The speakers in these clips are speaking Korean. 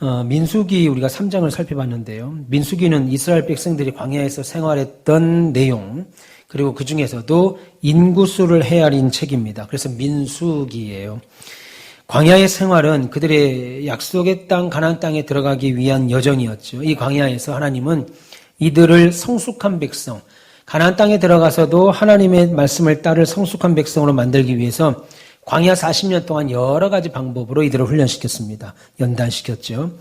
민수기 우리가 3장을 살펴봤는데요. 민수기는 이스라엘 백성들이 광야에서 생활했던 내용, 그리고 그 중에서도 인구수를 헤아린 책입니다. 그래서 민수기예요. 광야의 생활은 그들의 약속의 땅, 가나안 땅에 들어가기 위한 여정이었죠. 이 광야에서 하나님은 이들을 성숙한 백성, 가나안 땅에 들어가서도 하나님의 말씀을 따를 성숙한 백성으로 만들기 위해서 광야 40년 동안 여러 가지 방법으로 이들을 훈련시켰습니다. 연단시켰죠.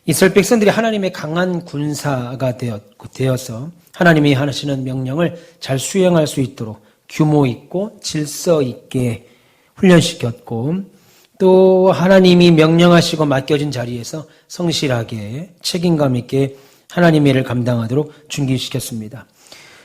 이스라엘 백성들이 하나님의 강한 군사가 되어서 하나님이 하시는 명령을 잘 수행할 수 있도록 규모 있고 질서 있게 훈련시켰고, 또 하나님이 명령하시고 맡겨진 자리에서 성실하게 책임감 있게 하나님의 일을 감당하도록 준비시켰습니다.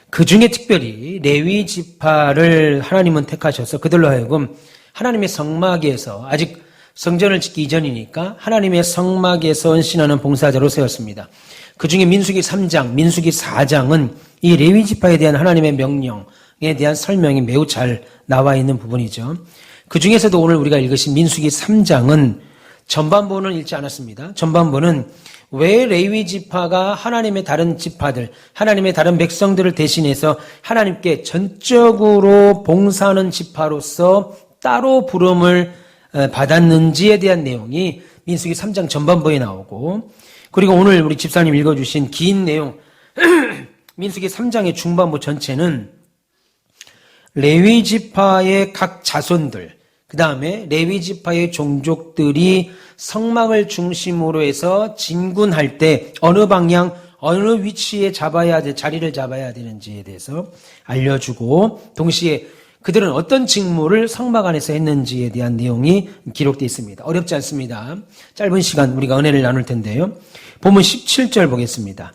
그 중에 특별히 레위 지파를 하나님은 택하셔서 그들로 하여금 하나님의 성막에서, 아직 성전을 짓기 이전이니까 하나님의 성막에서 헌신하는 봉사자로 세웠습니다. 그 중에 민수기 3장, 민수기 4장은 이 레위 지파에 대한 하나님의 명령에 대한 설명이 매우 잘 나와 있는 부분이죠. 그 중에서도 오늘 우리가 읽으신 민수기 3장은 전반부는 읽지 않았습니다. 전반부는 왜 레위 지파가 하나님의 다른 지파들, 하나님의 다른 백성들을 대신해서 하나님께 전적으로 봉사하는 지파로서 따로 부름을 받았는지에 대한 내용이 민수기 3장 전반부에 나오고, 그리고 오늘 우리 집사님 읽어주신 긴 내용 민수기 3장의 중반부 전체는 레위 지파의 각 자손들, 그 다음에 레위 지파의 종족들이 성막을 중심으로 해서 진군할 때 어느 방향, 어느 위치에 자리를 잡아야 되는지에 대해서 알려주고, 동시에 그들은 어떤 직무를 성막 안에서 했는지에 대한 내용이 기록되어 있습니다. 어렵지 않습니다. 짧은 시간 우리가 은혜를 나눌 텐데요. 본문 17절 보겠습니다.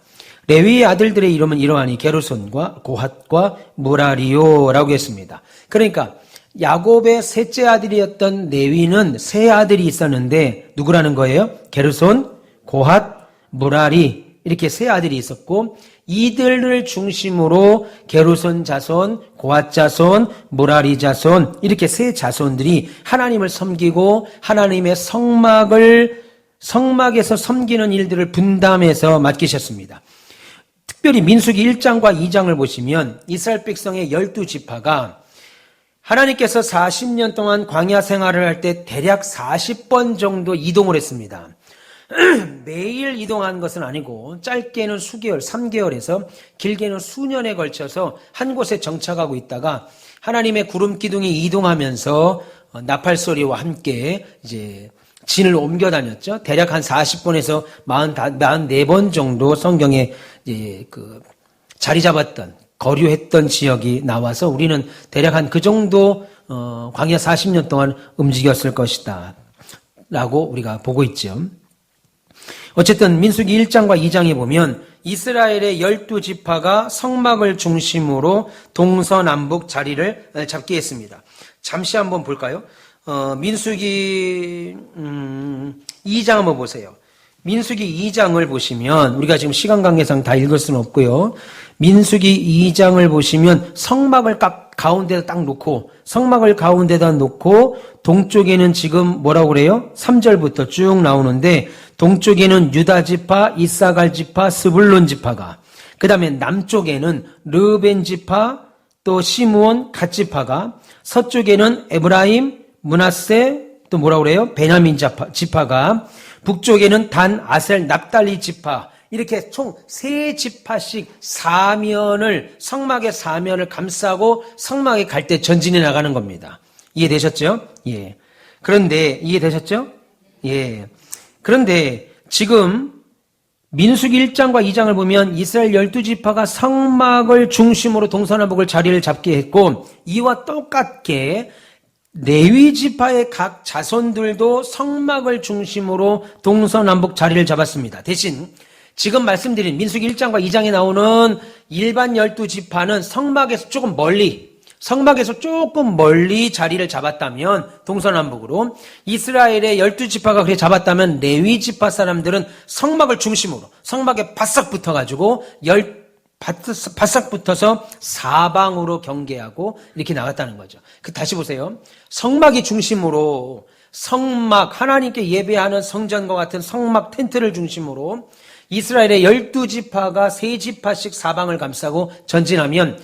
레위의 아들들의 이름은 이러하니 게르손과 고핫과 무라리오라고 했습니다. 그러니까 야곱의 셋째 아들이었던 레위는 세 아들이 있었는데 누구라는 거예요? 게르손, 고핫, 무라리, 이렇게 세 아들이 있었고, 이들을 중심으로 게르손 자손, 고핫 자손, 무라리 자손, 이렇게 세 자손들이 하나님을 섬기고 하나님의 성막에서 섬기는 일들을 분담해서 맡기셨습니다. 특별히 민수기 1장과 2장을 보시면 이스라엘 백성의 12지파가 하나님께서 40년 동안 광야 생활을 할 때 대략 40번 정도 이동을 했습니다. 매일 이동한 것은 아니고 짧게는 수개월, 3개월에서 길게는 수년에 걸쳐서 한 곳에 정착하고 있다가 하나님의 구름 기둥이 이동하면서 나팔 소리와 함께 이제 진을 옮겨 다녔죠. 대략 한 40번에서 44번 정도 성경에 이제 자리 잡았던, 거류했던 지역이 나와서 우리는 대략 한 그 정도 광야 40년 동안 움직였을 것이다 라고 우리가 보고 있죠. 어쨌든 민수기 1장과 2장에 보면 이스라엘의 12지파가 성막을 중심으로 동서남북 자리를 잡게 했습니다. 잠시 한번 볼까요? 민수기 2장 한번 보세요. 민수기 2장을 보시면 우리가 지금 시간 관계상 다 읽을 수는 없고요. 민수기 2장을 보시면 성막을 가운데다 딱 놓고, 성막을 가운데다 놓고 동쪽에는 지금 뭐라고 그래요? 3절부터 쭉 나오는데 동쪽에는 유다 지파, 이사갈 지파, 스불론 지파가, 그 다음에 남쪽에는 르벤 지파, 또 시므온, 갓 지파가, 서쪽에는 에브라임, 므낫세, 또 뭐라고 그래요? 베냐민 지파가, 북쪽에는 단, 아셀, 납달리 지파, 이렇게 총 3지파씩 성막의 사면을 감싸고 성막에 갈 때 전진해 나가는 겁니다. 이해되셨죠? 예. 그런데, 이해되셨죠? 예. 그런데 지금 민수기 1장과 2장을 보면 이스라엘 12지파가 성막을 중심으로 동서남북을 자리를 잡게 했고, 이와 똑같게 레위 지파의 각 자손들도 성막을 중심으로 동서남북 자리를 잡았습니다. 대신 지금 말씀드린 민수기 1장과 2장에 나오는 일반 12지파는 성막에서 조금 멀리 자리를 잡았다면, 동서남북으로 이스라엘의 12지파가 그렇게 잡았다면 레위 지파 사람들은 성막을 중심으로 성막에 바싹 붙어가지고 바싹 붙어서 사방으로 경계하고 이렇게 나갔다는 거죠. 다시 보세요. 성막이 중심으로 성막, 하나님께 예배하는 성전과 같은 성막 텐트를 중심으로 이스라엘의 12지파가 3지파씩 사방을 감싸고 전진하면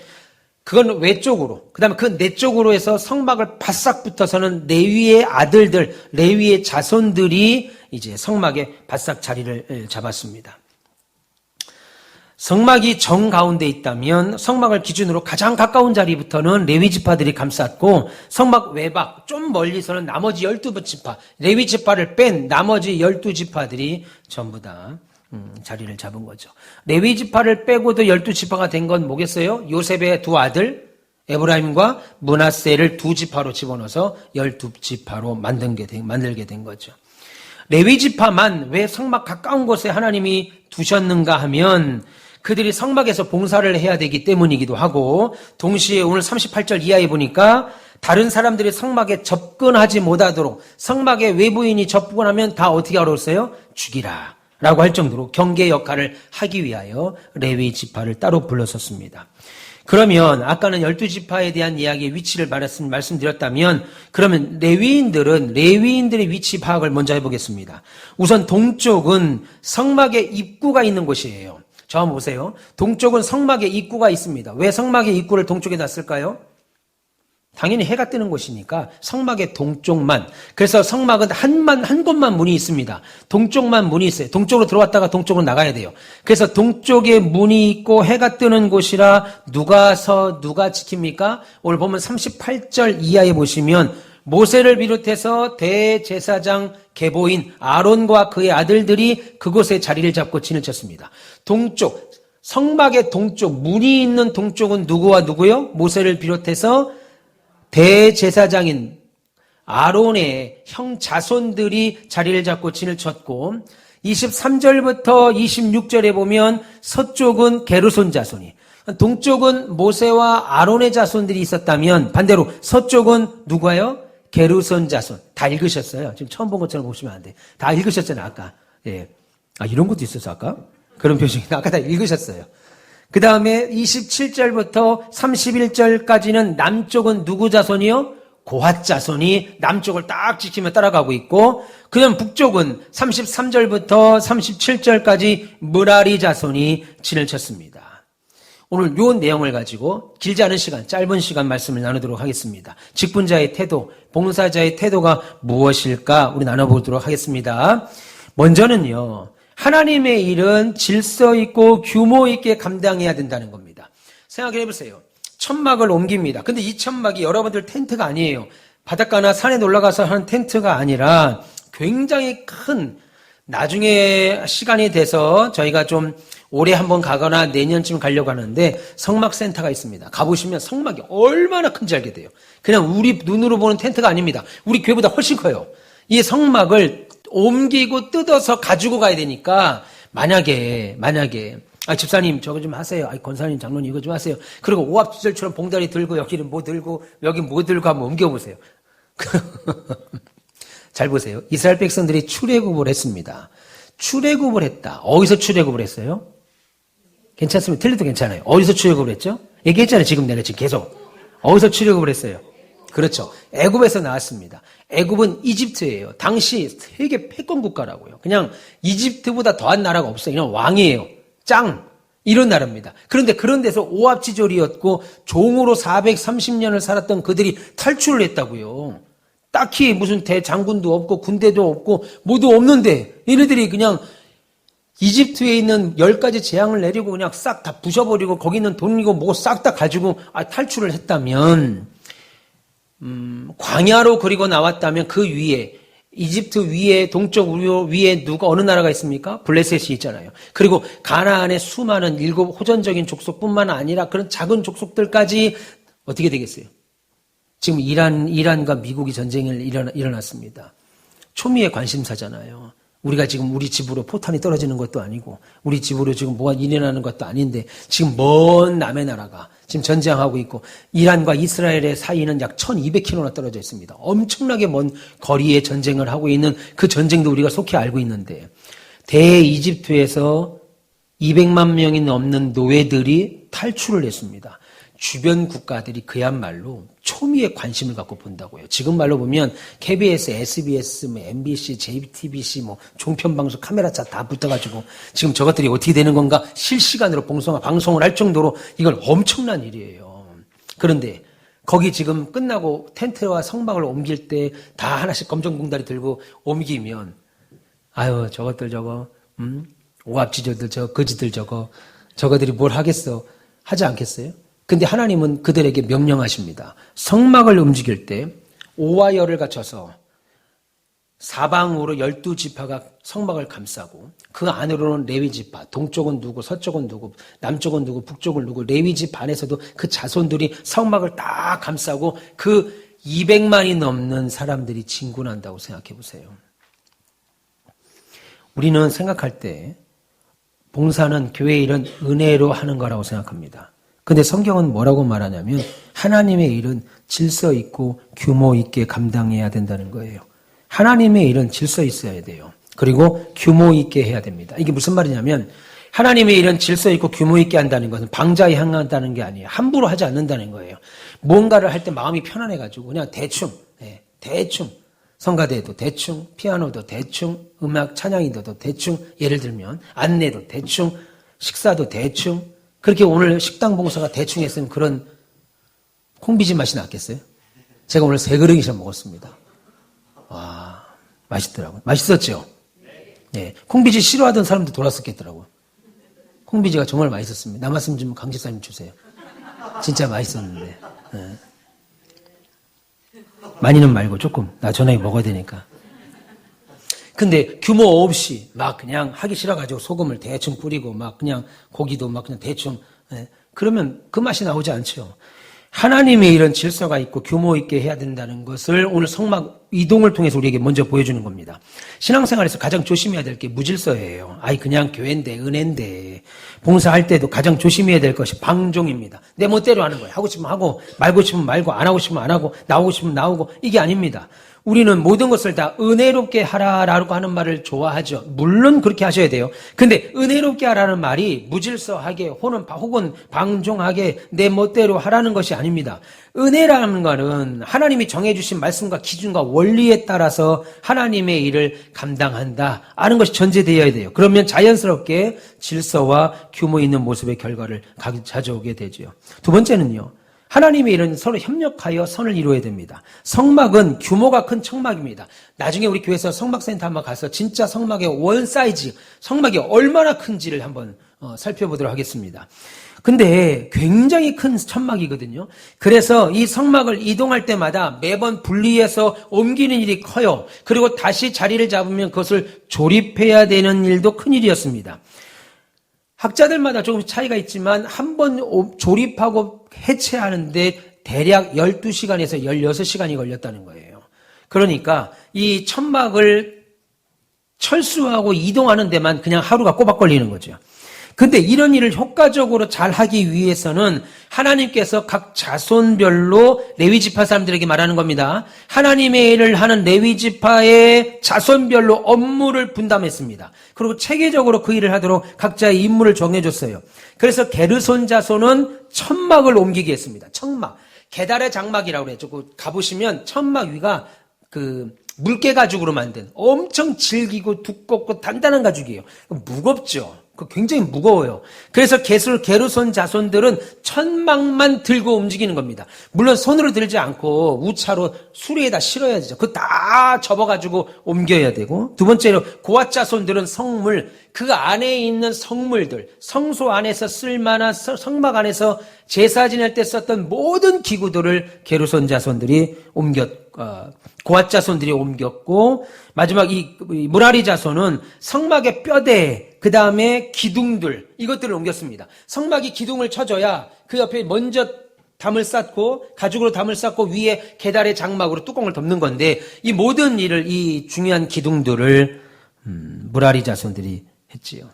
그건 외쪽으로, 그 다음에 그 내쪽으로 해서 성막을 바싹 붙어서는 레위의 아들들, 레위의 자손들이 이제 성막에 바싹 자리를 잡았습니다. 성막이 정 가운데 있다면 성막을 기준으로 가장 가까운 자리부터는 레위 지파들이 감쌌고 성막 외박 좀 멀리서는 나머지 12지파, 레위 지파를 뺀 나머지 12지파들이 전부 다 자리를 잡은 거죠. 레위 지파를 빼고도 12지파가 된 건 뭐겠어요? 요셉의 두 아들 에브라임과 므낫세를 두 지파로 집어넣어서 12지파로 만들게 된 거죠. 레위 지파만 왜 성막 가까운 곳에 하나님이 두셨는가 하면 그들이 성막에서 봉사를 해야 되기 때문이기도 하고, 동시에 오늘 38절 이하에 보니까 다른 사람들이 성막에 접근하지 못하도록, 성막에 외부인이 접근하면 다 어떻게 하라고 했어요? 죽이라 라고 할 정도로 경계 역할을 하기 위하여 레위 지파를 따로 불렀었습니다. 그러면 아까는 12지파에 대한 이야기의 위치를 말씀드렸다면, 그러면 레위인들의 위치 파악을 먼저 해보겠습니다. 우선 동쪽은 성막의 입구가 있는 곳이에요. 저 한번 보세요. 동쪽은 성막의 입구가 있습니다. 왜 성막의 입구를 동쪽에 놨을까요? 당연히 해가 뜨는 곳이니까 성막의 동쪽만. 그래서 성막은 한 곳만 문이 있습니다. 동쪽만 문이 있어요. 동쪽으로 들어왔다가 동쪽으로 나가야 돼요. 그래서 동쪽에 문이 있고 해가 뜨는 곳이라 누가 지킵니까? 오늘 보면 38절 이하에 보시면 모세를 비롯해서 대제사장 계보인 아론과 그의 아들들이 그곳에 자리를 잡고 진을 쳤습니다. 동쪽, 성막의 동쪽, 문이 있는 동쪽은 누구와 누구요? 모세를 비롯해서 대제사장인 아론의 형 자손들이 자리를 잡고 진을 쳤고, 23절부터 26절에 보면 서쪽은 게르손 자손이, 동쪽은 모세와 아론의 자손들이 있었다면 반대로 서쪽은 누구예요? 게르손 자손. 다 읽으셨어요. 지금 처음 본 것처럼 보시면 안 돼. 다 읽으셨잖아요, 아까. 예. 이런 것도 있었어, 아까? 그런 표정이. 아까 다 읽으셨어요. 그 다음에 27절부터 31절까지는 남쪽은 누구 자손이요? 고핫 자손이 남쪽을 딱 지키며 따라가고 있고, 그 다음 북쪽은 33절부터 37절까지 므라리 자손이 진을 쳤습니다. 오늘 요 내용을 가지고 길지 않은 시간, 짧은 시간 말씀을 나누도록 하겠습니다. 직분자의 태도, 봉사자의 태도가 무엇일까 우리 나눠보도록 하겠습니다. 먼저는요, 하나님의 일은 질서 있고 규모 있게 감당해야 된다는 겁니다. 생각해 보세요. 천막을 옮깁니다. 근데 이 천막이 여러분들 텐트가 아니에요. 바닷가나 산에 놀러가서 하는 텐트가 아니라 굉장히 큰, 나중에 시간이 돼서 저희가 좀 올해 한번 가거나 내년쯤 가려고 하는데 성막센터가 있습니다. 가보시면 성막이 얼마나 큰지 알게 돼요. 그냥 우리 눈으로 보는 텐트가 아닙니다. 우리 교회보다 훨씬 커요. 이 성막을 옮기고 뜯어서 가지고 가야 되니까 만약에 집사님 저거 좀 하세요. 권사님 장로님 이거 좀 하세요. 그리고 오합지졸처럼 봉다리 들고 여기는 뭐 들고 여기 뭐 들고 한번 옮겨보세요. 잘 보세요. 이스라엘 백성들이 출애굽을 했습니다. 출애굽을 했다. 어디서 출애굽을 했어요? 괜찮습니다. 틀려도 괜찮아요. 어디서 출애굽을 했죠? 얘기했잖아요. 내가 지금 계속. 어디서 출애굽을 했어요? 그렇죠. 애굽에서 나왔습니다. 애굽은 이집트예요. 당시 세계 패권 국가라고요. 그냥 이집트보다 더한 나라가 없어요. 그냥 왕이에요. 이런 나라입니다. 그런데 그런 데서 오합지졸이었고 종으로 430년을 살았던 그들이 탈출을 했다고요. 딱히 무슨 대장군도 없고 군대도 없고 뭐도 없는데 얘네들이 그냥 이집트에 있는 10가지 재앙을 내리고 그냥 싹 다 부셔버리고 거기 있는 돈이고 뭐 싹 다 가지고 탈출을 했다면, 광야로 그리고 나왔다면 그 위에 이집트 위에 동쪽 위에 누가 어느 나라가 있습니까? 블레셋이 있잖아요. 그리고 가나안의 수많은 7 호전적인 족속뿐만 아니라 그런 작은 족속들까지 어떻게 되겠어요? 지금 이란과 미국이 전쟁을 일어났습니다. 초미의 관심사잖아요. 우리가 지금 우리 집으로 포탄이 떨어지는 것도 아니고 우리 집으로 지금 뭐가 일어나는 것도 아닌데 지금 먼 남의 나라가 지금 전쟁하고 있고 이란과 이스라엘의 사이는 약 1200km나 떨어져 있습니다. 엄청나게 먼 거리에 전쟁을 하고 있는 그 전쟁도 우리가 속히 알고 있는데 대이집트에서 200만 명이 넘는 노예들이 탈출을 했습니다. 주변 국가들이 그야말로 초미의 관심을 갖고 본다고요. 지금 말로 보면 KBS, SBS, MBC, JTBC, 종편방송 카메라차 다 붙어가지고 지금 저것들이 어떻게 되는 건가 실시간으로 방송을 할 정도로 이건 엄청난 일이에요. 그런데 거기 지금 끝나고 텐트와 성막을 옮길 때 다 하나씩 검정봉다리 들고 옮기면 아유 저것들 저거 오합지졸들 저 거지들 저거들이 뭘 하겠어 하지 않겠어요? 근데 하나님은 그들에게 명령하십니다. 성막을 움직일 때 오와 열을 갖춰서 사방으로 12지파가 성막을 감싸고 그 안으로는 레위지파, 동쪽은 누구, 서쪽은 누구, 남쪽은 누구, 북쪽은 누구, 레위지파 안에서도 그 자손들이 성막을 딱 감싸고 그 200만이 넘는 사람들이 진군한다고 생각해 보세요. 우리는 생각할 때 봉사는 교회 일은 은혜로 하는 거라고 생각합니다. 근데 성경은 뭐라고 말하냐면 하나님의 일은 질서 있고 규모 있게 감당해야 된다는 거예요. 하나님의 일은 질서 있어야 돼요. 그리고 규모 있게 해야 됩니다. 이게 무슨 말이냐면 하나님의 일은 질서 있고 규모 있게 한다는 것은 방자에 향한다는 게 아니에요. 함부로 하지 않는다는 거예요. 뭔가를 할 때 마음이 편안해가지고 그냥 대충 성가대도 대충, 피아노도 대충, 음악 찬양인도도 대충, 예를 들면 안내도 대충, 식사도 대충. 그렇게 오늘 식당 봉사가 대충 했으면 그런 콩비지 맛이 났겠어요? 제가 오늘 3그릇 이상 먹었습니다. 와, 맛있더라고요. 맛있었죠? 네. 콩비지 싫어하던 사람도 돌았었겠더라고요. 콩비지가 정말 맛있었습니다. 남았으면 좀 강 집사님 주세요. 진짜 맛있었는데. 네. 많이는 말고 조금. 나 저녁에 먹어야 되니까. 근데 규모 없이 막 그냥 하기 싫어가지고 소금을 대충 뿌리고 막 그냥 고기도 막 그냥 대충. 그러면 그 맛이 나오지 않죠. 하나님의 일은 질서가 있고 규모 있게 해야 된다는 것을 오늘 성막 이동을 통해서 우리에게 먼저 보여주는 겁니다. 신앙생활에서 가장 조심해야 될 게 무질서예요. 그냥 교회인데 은혜인데 봉사할 때도 가장 조심해야 될 것이 방종입니다. 내 멋대로 하는 거예요. 하고 싶으면 하고 말고 싶으면 말고 안 하고 싶으면 안 하고 나오고 싶으면 나오고 이게 아닙니다. 우리는 모든 것을 다 은혜롭게 하라라고 하는 말을 좋아하죠. 물론 그렇게 하셔야 돼요. 근데 은혜롭게 하라는 말이 무질서하게 혹은 방종하게 내 멋대로 하라는 것이 아닙니다. 은혜라는 것은 하나님이 정해주신 말씀과 기준과 원리에 따라서 하나님의 일을 감당한다 하는 것이 전제되어야 돼요. 그러면 자연스럽게 질서와 규모 있는 모습의 결과를 가져오게 되죠. 두 번째는요. 하나님의 일은 서로 협력하여 선을 이루어야 됩니다. 성막은 규모가 큰 청막입니다. 나중에 우리 교회에서 성막센터 한번 가서 진짜 성막의 원 사이즈, 성막이 얼마나 큰지를 한번 살펴보도록 하겠습니다. 근데 굉장히 큰 천막이거든요. 그래서 이 성막을 이동할 때마다 매번 분리해서 옮기는 일이 커요. 그리고 다시 자리를 잡으면 그것을 조립해야 되는 일도 큰 일이었습니다. 학자들마다 조금 차이가 있지만 한 번 조립하고 해체하는데 대략 12시간에서 16시간이 걸렸다는 거예요. 그러니까 이 천막을 철수하고 이동하는 데만 그냥 하루가 꼬박 걸리는 거죠. 근데 이런 일을 효과적으로 잘 하기 위해서는 하나님께서 각 자손별로 레위지파 사람들에게 말하는 겁니다. 하나님의 일을 하는 레위지파의 자손별로 업무를 분담했습니다. 그리고 체계적으로 그 일을 하도록 각자의 임무를 정해줬어요. 그래서 게르손 자손은 천막을 옮기게 했습니다. 천막. 게달의 장막이라고 그래요. 가보시면 천막 위가 물개 가죽으로 만든 엄청 질기고 두껍고 단단한 가죽이에요. 무겁죠. 굉장히 무거워요. 그래서 게르손 자손들은 천막만 들고 움직이는 겁니다. 물론 손으로 들지 않고 우차로 수레에다 실어야 되죠. 그거 다 접어가지고 옮겨야 되고. 두 번째로 고앗 자손들은 성물, 그 안에 있는 성물들, 성소 안에서 쓸만한 성막 안에서 제사 지낼 때 썼던 모든 기구들을 게르손 자손들이 고앗 자손들이 옮겼고, 마지막 이 무라리 자손은 성막의 뼈대, 그 다음에 기둥들, 이것들을 옮겼습니다. 성막이 기둥을 쳐줘야 그 옆에 먼저 담을 쌓고, 가죽으로 담을 쌓고 위에 게달의 장막으로 뚜껑을 덮는 건데, 이 모든 일을, 이 중요한 기둥들을 무라리 자손들이 했지요.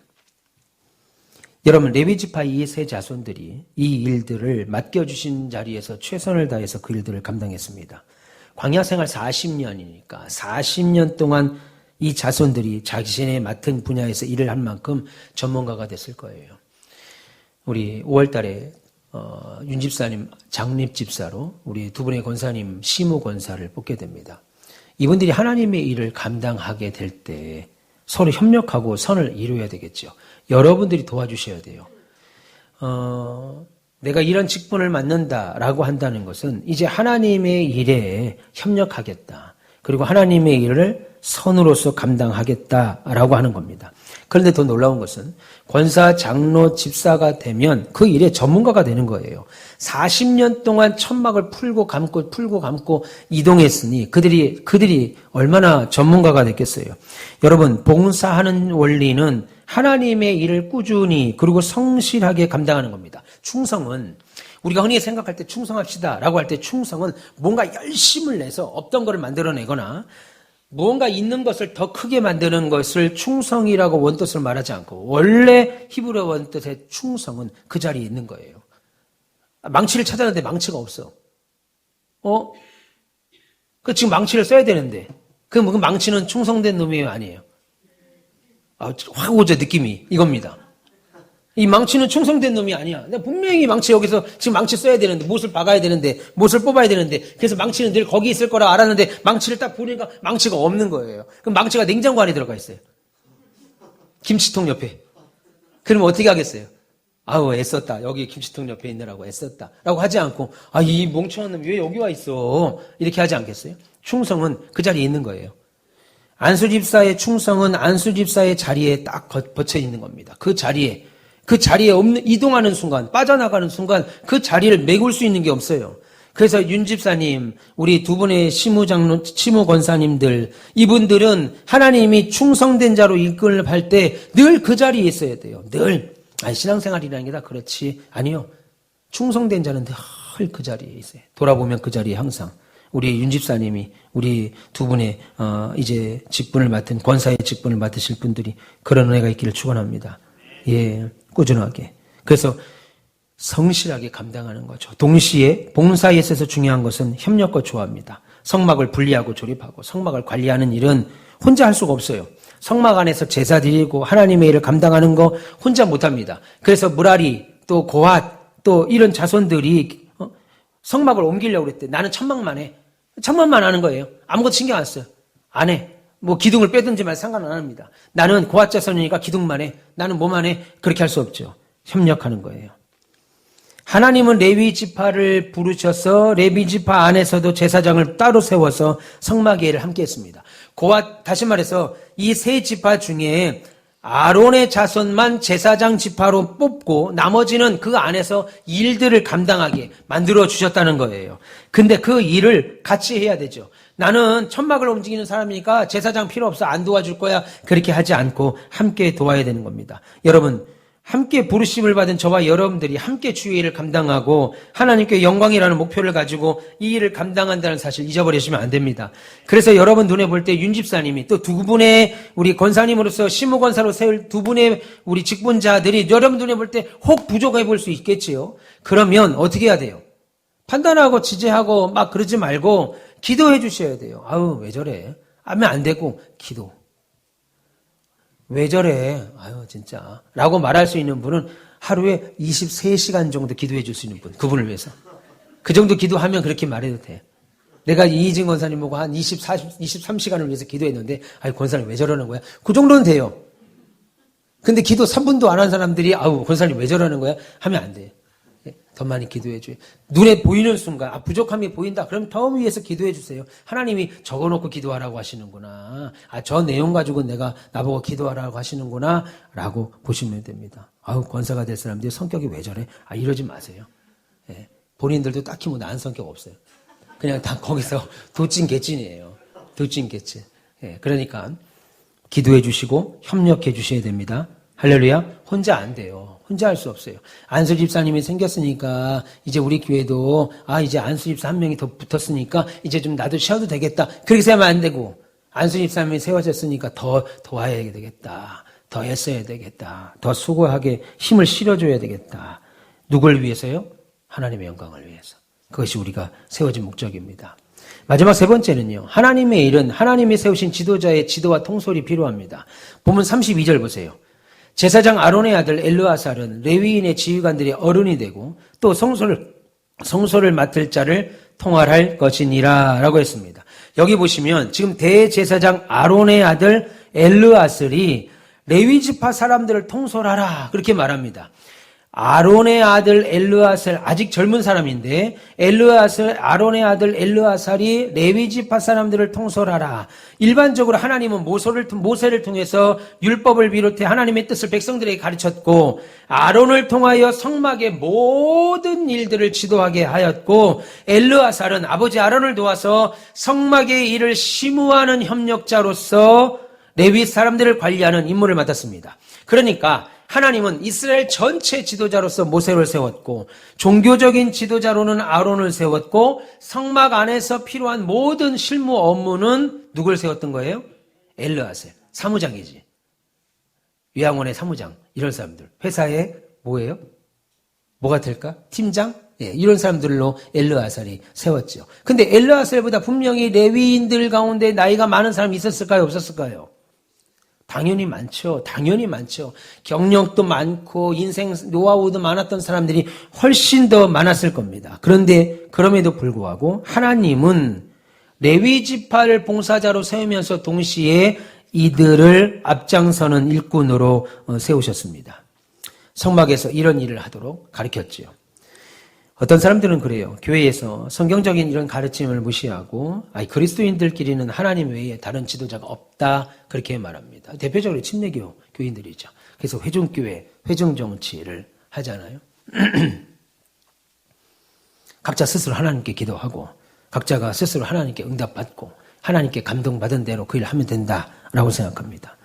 여러분, 레위지파 이 세 자손들이 이 일들을 맡겨주신 자리에서 최선을 다해서 그 일들을 감당했습니다. 광야 생활 40년이니까 40년 동안 이 자손들이 자신의 맡은 분야에서 일을 한 만큼 전문가가 됐을 거예요. 우리 5월 달에 윤 집사님 장립 집사로 우리 두 분의 권사님 시무 권사를 뽑게 됩니다. 이분들이 하나님의 일을 감당하게 될 때 서로 협력하고 선을 이루어야 되겠죠. 여러분들이 도와주셔야 돼요. 내가 이런 직분을 맡는다라고 한다는 것은 이제 하나님의 일에 협력하겠다. 그리고 하나님의 일을 선으로서 감당하겠다라고 하는 겁니다. 그런데 더 놀라운 것은 권사, 장로, 집사가 되면 그 일의 전문가가 되는 거예요. 40년 동안 천막을 풀고 감고 이동했으니 그들이 얼마나 전문가가 됐겠어요. 여러분, 봉사하는 원리는 하나님의 일을 꾸준히 그리고 성실하게 감당하는 겁니다. 충성은 우리가 흔히 생각할 때 충성합시다라고 할 때 충성은 뭔가 열심을 내서 없던 것을 만들어내거나 무언가 있는 것을 더 크게 만드는 것을 충성이라고 원뜻을 말하지 않고 원래 히브리어 원뜻의 충성은 그 자리에 있는 거예요. 망치를 찾았는데 망치가 없어. 그 지금 망치를 써야 되는데 그 망치는 충성된 놈이에요, 아니에요? 확 오죠, 느낌이. 이겁니다. 이 망치는 충성된 놈이 아니야. 내가 분명히 망치 여기서 지금 망치 써야 되는데 못을 박아야 되는데 못을 뽑아야 되는데 그래서 망치는 늘 거기 있을 거라 알았는데 망치를 딱 보니까 망치가 없는 거예요. 그럼 망치가 냉장고 안에 들어가 있어요. 김치통 옆에. 그러면 어떻게 하겠어요? 아우 애썼다. 여기 김치통 옆에 있느라고 애썼다. 라고 하지 않고 이 멍청한 놈 왜 여기 와 있어? 이렇게 하지 않겠어요? 충성은 그 자리에 있는 거예요. 안수집사의 충성은 안수집사의 자리에 딱 버쳐 있는 겁니다. 그 자리에 없는, 이동하는 순간, 빠져나가는 순간 그 자리를 메울 수 있는 게 없어요. 그래서 윤 집사님, 우리 두 분의 시무 권사님들, 이분들은 하나님이 충성된 자로 이끌할 때 늘 그 자리에 있어야 돼요. 늘. 신앙생활이라는 게 다 그렇지. 아니요. 충성된 자는 늘 그 자리에 있어요. 돌아보면 그 자리에 항상. 우리 윤 집사님이, 우리 두 분의, 이제 직분을 맡은, 권사의 직분을 맡으실 분들이 그런 은혜가 있기를 축원합니다. 예. 꾸준하게. 그래서 성실하게 감당하는 거죠. 동시에 봉사에 있어서 중요한 것은 협력과 조화입니다. 성막을 분리하고 조립하고 성막을 관리하는 일은 혼자 할 수가 없어요. 성막 안에서 제사 드리고 하나님의 일을 감당하는 거 혼자 못합니다. 그래서 무라리 또 고핫 또 이런 자손들이 성막을 옮기려고 그랬대. 나는 천막만 해. 천막만 하는 거예요. 아무것도 신경 안 써요. 안 해. 기둥을 빼든지 말 상관 안 합니다. 나는 고핫 자손이니까 기둥만 해. 나는 뭐만 해. 그렇게 할 수 없죠. 협력하는 거예요. 하나님은 레위 지파를 부르셔서 레위 지파 안에서도 제사장을 따로 세워서 성막의 일을 함께 했습니다. 고핫, 다시 말해서 이 세 지파 중에 아론의 자손만 제사장 지파로 뽑고 나머지는 그 안에서 일들을 감당하게 만들어 주셨다는 거예요. 근데 그 일을 같이 해야 되죠. 나는 천막을 움직이는 사람이니까 제사장 필요 없어. 안 도와줄 거야. 그렇게 하지 않고 함께 도와야 되는 겁니다. 여러분, 함께 부르심을 받은 저와 여러분들이 함께 주의 일을 감당하고 하나님께 영광이라는 목표를 가지고 이 일을 감당한다는 사실 잊어버리시면 안 됩니다. 그래서 여러분 눈에 볼 때 윤 집사님이 또 두 분의 우리 권사님으로서 시무 권사로 세울 두 분의 우리 직분자들이 여러분 눈에 볼 때 혹 부족해 볼 수 있겠지요. 그러면 어떻게 해야 돼요? 판단하고 지지하고 막 그러지 말고 기도해 주셔야 돼요. 왜 저래? 하면 안 되고 기도. 왜 저래? 진짜. 라고 말할 수 있는 분은 하루에 23시간 정도 기도해 줄 수 있는 분. 그분을 위해서. 그 정도 기도하면 그렇게 말해도 돼. 내가 이희진 권사님 보고 한 23시간을 위해서 기도했는데 권사님 왜 저러는 거야? 그 정도는 돼요. 근데 기도 3분도 안 한 사람들이 권사님 왜 저러는 거야? 하면 안 돼. 더 많이 기도해 줘요. 눈에 보이는 순간 부족함이 보인다. 그럼 더 위해서 기도해 주세요. 하나님이 적어놓고 기도하라고 하시는구나. 저 내용 가지고 내가 나보고 기도하라고 하시는구나 라고 보시면 됩니다. 권사가 될 사람들이 성격이 왜 저래? 이러지 마세요. 예. 본인들도 딱히 나은 성격 없어요. 그냥 다 거기서 도찐개찐이에요. 도찐개찐. 예. 그러니까 기도해 주시고 협력해 주셔야 됩니다. 할렐루야. 혼자 안 돼요. 혼자 할 수 없어요. 안수 집사님이 생겼으니까 이제 우리 교회도 이제 안수 집사 한 명이 더 붙었으니까 이제 좀 나도 쉬어도 되겠다. 그렇게 생각하면 안 되고 안수 집사님이 세워졌으니까 더 도와야 되겠다. 더 했어야 되겠다. 더 수고하게 힘을 실어줘야 되겠다. 누굴 위해서요? 하나님의 영광을 위해서. 그것이 우리가 세워진 목적입니다. 마지막 세 번째는요. 하나님의 일은 하나님이 세우신 지도자의 지도와 통솔이 필요합니다. 보면 32절 보세요. 제사장 아론의 아들 엘르아살은 레위인의 지휘관들의 어른이 되고 또 성소를 맡을 자를 통할할 것이니라 라고 했습니다. 여기 보시면 지금 대제사장 아론의 아들 엘르아살이 레위지파 사람들을 통솔하라 그렇게 말합니다. 아론의 아들 엘르아살, 아직 젊은 사람인데 아론의 아들 엘르아살이 레위지파 사람들을 통솔하라. 일반적으로 하나님은 모세를 통해서 율법을 비롯해 하나님의 뜻을 백성들에게 가르쳤고 아론을 통하여 성막의 모든 일들을 지도하게 하였고 엘르아살은 아버지 아론을 도와서 성막의 일을 심우하는 협력자로서 레위 사람들을 관리하는 임무를 맡았습니다. 그러니까 하나님은 이스라엘 전체 지도자로서 모세를 세웠고 종교적인 지도자로는 아론을 세웠고 성막 안에서 필요한 모든 실무 업무는 누굴 세웠던 거예요? 엘르아살, 사무장이지. 요양원의 사무장, 이런 사람들. 회사에 뭐예요? 뭐가 될까? 팀장? 예, 이런 사람들로 엘르아살이 세웠죠. 근데 엘르아살보다 분명히 레위인들 가운데 나이가 많은 사람이 있었을까요? 없었을까요? 당연히 많죠. 당연히 많죠. 경력도 많고 인생 노하우도 많았던 사람들이 훨씬 더 많았을 겁니다. 그런데 그럼에도 불구하고 하나님은 레위 지파를 봉사자로 세우면서 동시에 이들을 앞장서는 일꾼으로 세우셨습니다. 성막에서 이런 일을 하도록 가르쳤지요. 어떤 사람들은 그래요. 교회에서 성경적인 이런 가르침을 무시하고 그리스도인들끼리는 하나님 외에 다른 지도자가 없다 그렇게 말합니다. 대표적으로 침례교 교인들이죠. 그래서 회중교회, 회중정치를 하잖아요. 각자 스스로 하나님께 기도하고 각자가 스스로 하나님께 응답받고 하나님께 감동받은 대로 그 일을 하면 된다라고 생각합니다.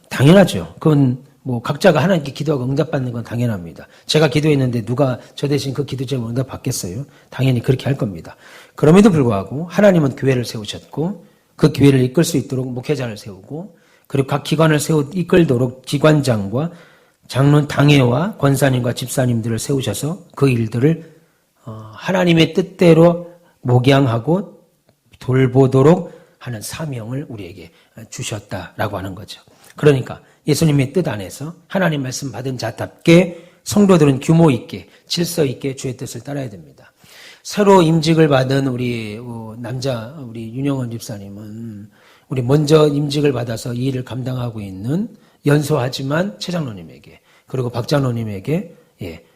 당연하죠. 그건 각자가 하나님께 기도하고 응답받는 건 당연합니다. 제가 기도했는데 누가 저 대신 그 기도 제목 응답받겠어요? 당연히 그렇게 할 겁니다. 그럼에도 불구하고 하나님은 교회를 세우셨고 그 교회를 이끌 수 있도록 목회자를 세우고 그리고 각 기관을 이끌도록 기관장과 장로는 당회와 권사님과 집사님들을 세우셔서 그 일들을 하나님의 뜻대로 목양하고 돌보도록 하는 사명을 우리에게 주셨다라고 하는 거죠. 그러니까 예수님의 뜻 안에서 하나님 말씀 받은 자답게 성도들은 규모 있게 질서 있게 주의 뜻을 따라야 됩니다. 새로 임직을 받은 우리 윤영원 집사님은 우리 먼저 임직을 받아서 이 일을 감당하고 있는 연소하지만 최 장로님에게 그리고 박 장로님에게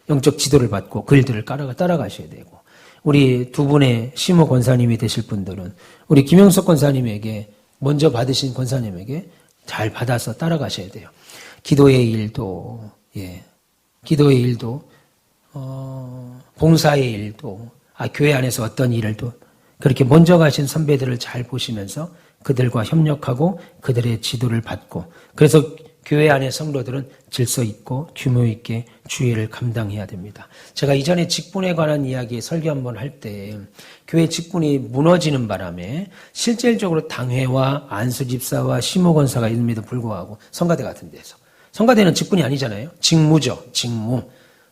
영적 지도를 받고 그 일들을 따라가셔야 되고 우리 두 분의 심호 권사님이 되실 분들은 우리 김영석 권사님에게 먼저 받으신 권사님에게 잘 받아서 따라가셔야 돼요. 기도의 일도, 봉사의 일도, 교회 안에서 어떤 일도 그렇게 먼저 가신 선배들을 잘 보시면서 그들과 협력하고 그들의 지도를 받고 그래서 교회 안의 성도들은 질서 있고 규모 있게 주의를 감당해야 됩니다. 제가 이전에 직분에 관한 이야기 설교 한번 할 때 교회 직분이 무너지는 바람에 실질적으로 당회와 안수집사와 심호권사가 있음에도 불구하고 성가대 같은 데서 성가대는 직분이 아니잖아요. 직무죠. 직무.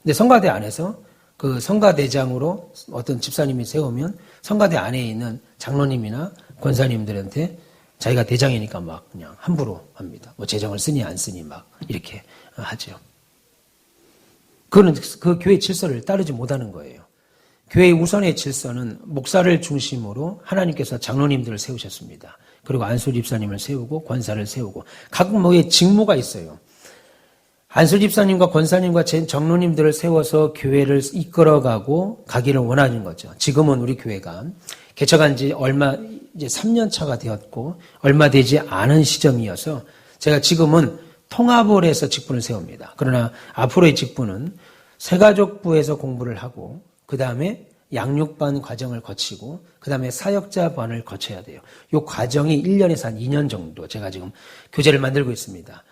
근데 성가대 안에서 그 성가대장으로 어떤 집사님이 세우면 성가대 안에 있는 장로님이나 권사님들한테 자기가 대장이니까 막 그냥 함부로 합니다. 재정을 쓰니 안 쓰니 막 이렇게 하죠. 그거는 그 교회 질서를 따르지 못하는 거예요. 교회의 우선의 질서는 목사를 중심으로 하나님께서 장로님들을 세우셨습니다. 그리고 안수 집사님을 세우고 권사를 세우고 각 모의 직무가 있어요. 안수 집사님과 권사님과 장로님들을 세워서 교회를 이끌어가고 가기를 원하는 거죠. 지금은 우리 교회가 개척한 지 이제 3년 차가 되었고 얼마 되지 않은 시점이어서 제가 지금은 통합을 해서 직분을 세웁니다. 그러나 앞으로의 직분은 새가족부에서 공부를 하고 그 다음에 양육반 과정을 거치고 그 다음에 사역자반을 거쳐야 돼요. 이 과정이 1년에서 한 2년 정도 제가 지금 교재를 만들고 있습니다.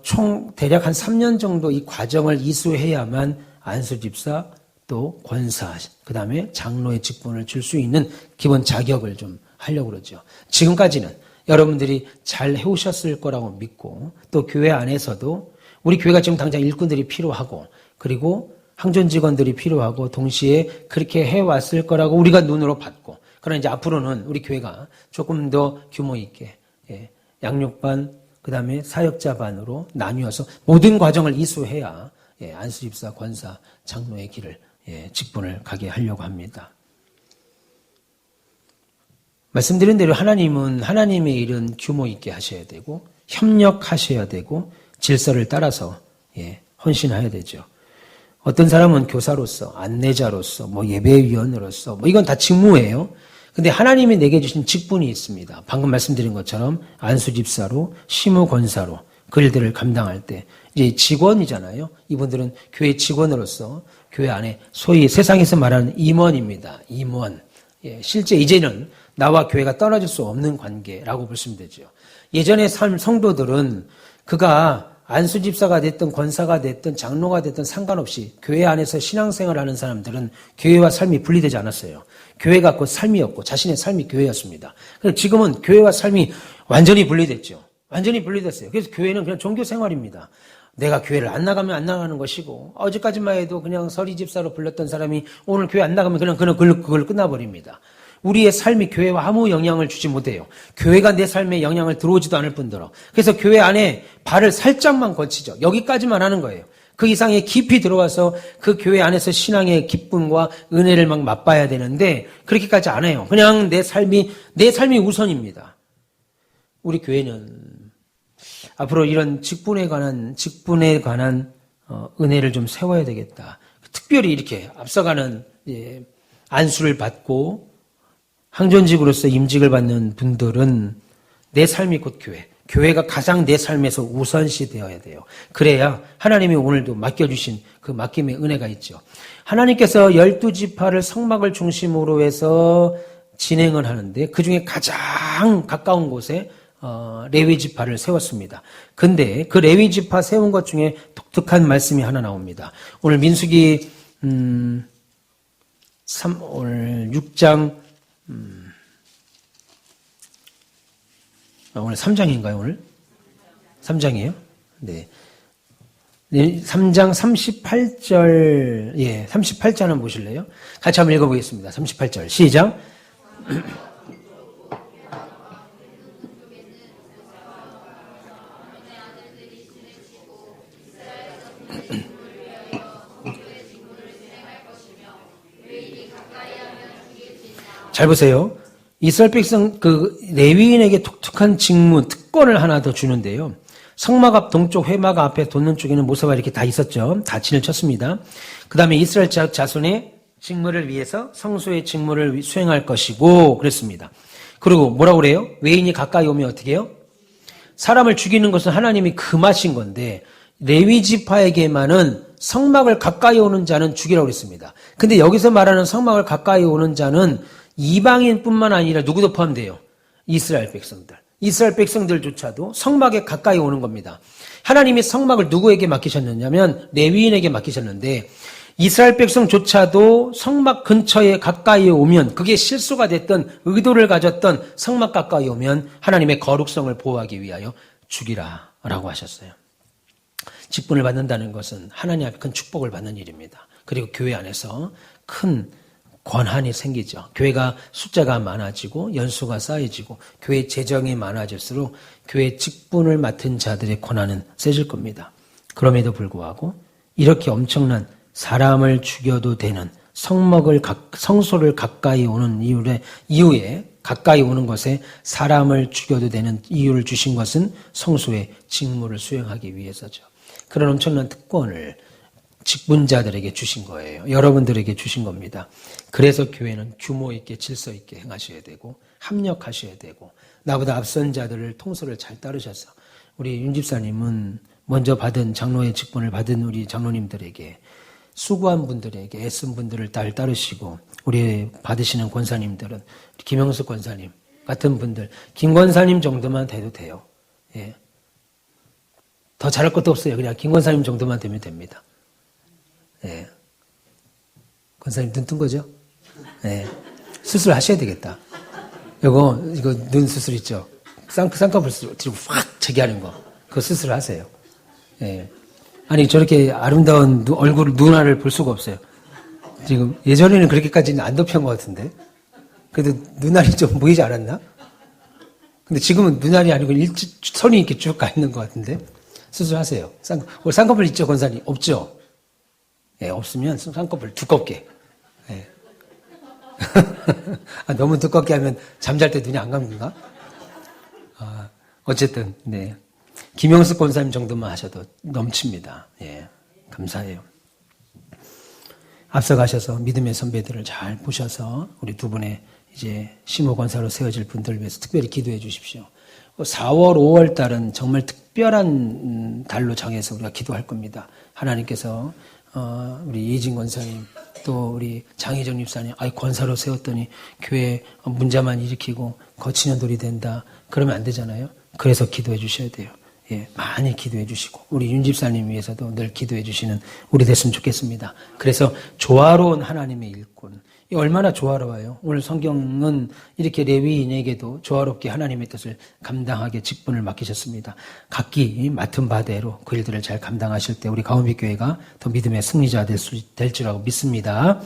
총 대략 한 3년 정도 이 과정을 이수해야만 안수집사 또 권사, 그 다음에 장로의 직분을 줄 수 있는 기본 자격을 좀 하려고 그러죠. 지금까지는 여러분들이 잘 해오셨을 거라고 믿고 또 교회 안에서도 우리 교회가 지금 당장 일꾼들이 필요하고 그리고 항존 직원들이 필요하고 동시에 그렇게 해왔을 거라고 우리가 눈으로 봤고 그러나 이제 앞으로는 우리 교회가 조금 더 규모 있게 양육반, 그 그 다음에 사역자 반으로 나뉘어서 모든 과정을 이수해야 안수집사, 권사, 장로의 길을 직분을 가게 하려고 합니다. 말씀드린 대로 하나님은 하나님의 일은 규모 있게 하셔야 되고 협력하셔야 되고 질서를 따라서 헌신해야 되죠. 어떤 사람은 교사로서, 안내자로서, 예배위원으로서, 이건 다 직무예요. 근데 하나님이 내게 주신 직분이 있습니다. 방금 말씀드린 것처럼 안수집사로, 시무권사로 그 일들을 감당할 때 이제 직원이잖아요. 이분들은 교회 직원으로서 교회 안에 소위 세상에서 말하는 임원입니다. 임원. 실제 이제는 나와 교회가 떨어질 수 없는 관계라고 보시면 되죠. 예전의 성도들은 그가 안수집사가 됐든 권사가 됐든 장로가 됐든 상관없이 교회 안에서 신앙생활을 하는 사람들은 교회와 삶이 분리되지 않았어요. 교회가 그 삶이었고 자신의 삶이 교회였습니다. 그런데 지금은 교회와 삶이 완전히 분리됐죠. 완전히 분리됐어요. 그래서 교회는 그냥 종교생활입니다. 내가 교회를 안 나가면 안 나가는 것이고 어제까지만 해도 그냥 서리집사로 불렸던 사람이 오늘 교회 안 나가면 그냥 그걸 끝나버립니다. 우리의 삶이 교회와 아무 영향을 주지 못해요. 교회가 내 삶에 영향을 들어오지도 않을 뿐더러. 그래서 교회 안에 발을 살짝만 걸치죠. 여기까지만 하는 거예요. 그 이상에 깊이 들어와서 그 교회 안에서 신앙의 기쁨과 은혜를 막 맛봐야 되는데 그렇게까지 안 해요. 그냥 내 삶이 우선입니다. 우리 교회는 앞으로 이런 직분에 관한 은혜를 좀 세워야 되겠다. 특별히 이렇게 앞서가는 안수를 받고 항존직으로서 임직을 받는 분들은 내 삶이 곧 교회가 가장 내 삶에서 우선시 되어야 돼요. 그래야 하나님이 오늘도 맡겨주신 그 맡김의 은혜가 있죠. 하나님께서 12지파를 성막을 중심으로 해서 진행을 하는데 그중에 가장 가까운 곳에 레위지파를 세웠습니다. 근데 그 레위지파 세운 것 중에 독특한 말씀이 하나 나옵니다. 오늘 민수기 오늘 6장 오늘 3장인가요, 오늘? 3장이에요? 네. 3장 38절, 38절 한번 보실래요? 같이 한번 읽어보겠습니다. 38절. 시작. 잘 보세요. 이스라엘 백성 레위인에게 독특한 직무, 특권을 하나 더 주는데요. 성막 앞 동쪽 회막 앞에 돋는 쪽에는 모세가 이렇게 다 있었죠. 다 진을 쳤습니다. 그 다음에 이스라엘 자손의 직무를 위해서 성소의 직무를 수행할 것이고 그랬습니다. 그리고 뭐라고 그래요? 외인이 가까이 오면 어떻게 해요? 사람을 죽이는 것은 하나님이 금하신 건데 레위 지파에게만은 성막을 가까이 오는 자는 죽이라고 그랬습니다. 근데 여기서 말하는 성막을 가까이 오는 자는 이방인뿐만 아니라 누구도 포함돼요. 이스라엘 백성들. 이스라엘 백성들조차도 성막에 가까이 오는 겁니다. 하나님이 성막을 누구에게 맡기셨느냐면 레위인에게 맡기셨는데 이스라엘 백성조차도 성막 근처에 가까이 오면 그게 실수가 됐던 의도를 가졌던 성막 가까이 오면 하나님의 거룩성을 보호하기 위하여 죽이라라고 하셨어요. 직분을 받는다는 것은 하나님 앞에 큰 축복을 받는 일입니다. 그리고 교회 안에서 큰 권한이 생기죠. 교회가 숫자가 많아지고 연수가 쌓여지고 교회 재정이 많아질수록 교회 직분을 맡은 자들의 권한은 세질 겁니다. 그럼에도 불구하고 이렇게 엄청난 사람을 죽여도 되는 성소를 가까이 오는 이후에 가까이 오는 것에 사람을 죽여도 되는 이유를 주신 것은 성소의 직무를 수행하기 위해서죠. 그런 엄청난 특권을 직분자들에게 주신 거예요. 여러분들에게 주신 겁니다. 그래서 교회는 규모 있게 질서 있게 행하셔야 되고 합력하셔야 되고 나보다 앞선 자들을 통솔을 잘 따르셔서 우리 윤 집사님은 먼저 받은 장로의 직분을 받은 우리 장로님들에게 수고한 분들에게 애쓴 분들을 잘 따르시고 우리 받으시는 권사님들은 김영수 권사님 같은 분들 김 권사님 정도만 돼도 돼요. 예. 더 잘할 것도 없어요. 그냥 김 권사님 정도만 되면 됩니다. 예. 권사님 눈 뜬 거죠? 예. 수술 하셔야 되겠다. 이거 눈 수술 있죠? 쌍꺼풀 뒤로 확 제기하는 거. 그거 수술 하세요. 예. 아니, 저렇게 아름다운 눈알을 볼 수가 없어요. 지금, 예전에는 그렇게까지는 안 덮인 것 같은데. 그래도 눈알이 좀 보이지 않았나? 근데 지금은 눈알이 아니고 선이 이렇게 쭉 가 있는 것 같은데. 수술하세요. 쌍꺼풀 있죠, 권사님? 없죠? 예, 없으면 쌍꺼풀 두껍게. 예. 아, 너무 두껍게 하면 잠잘 때 눈이 안 감는가? 아, 어쨌든, 네. 김영숙 권사님 정도만 하셔도 넘칩니다. 예. 감사해요. 앞서가셔서 믿음의 선배들을 잘 보셔서 우리 두 분의 이제 심호 권사로 세워질 분들을 위해서 특별히 기도해 주십시오. 4월, 5월 달은 정말 특별한 달로 정해서 우리가 기도할 겁니다. 하나님께서 우리 예진 권사님 또 우리 장희정 집사님 권사로 세웠더니 교회 문제만 일으키고 거치는 돌이 된다. 그러면 안 되잖아요. 그래서 기도해 주셔야 돼요. 예, 많이 기도해 주시고 우리 윤 집사님 위해서도 늘 기도해 주시는 우리 됐으면 좋겠습니다. 그래서 조화로운 하나님의 일꾼. 이 얼마나 조화로워요. 오늘 성경은 이렇게 레위인에게도 조화롭게 하나님의 뜻을 감당하게 직분을 맡기셨습니다. 각기 맡은 바대로 그 일들을 잘 감당하실 때 우리 가운데교회가 더 믿음의 승리자 될 줄 알고 믿습니다.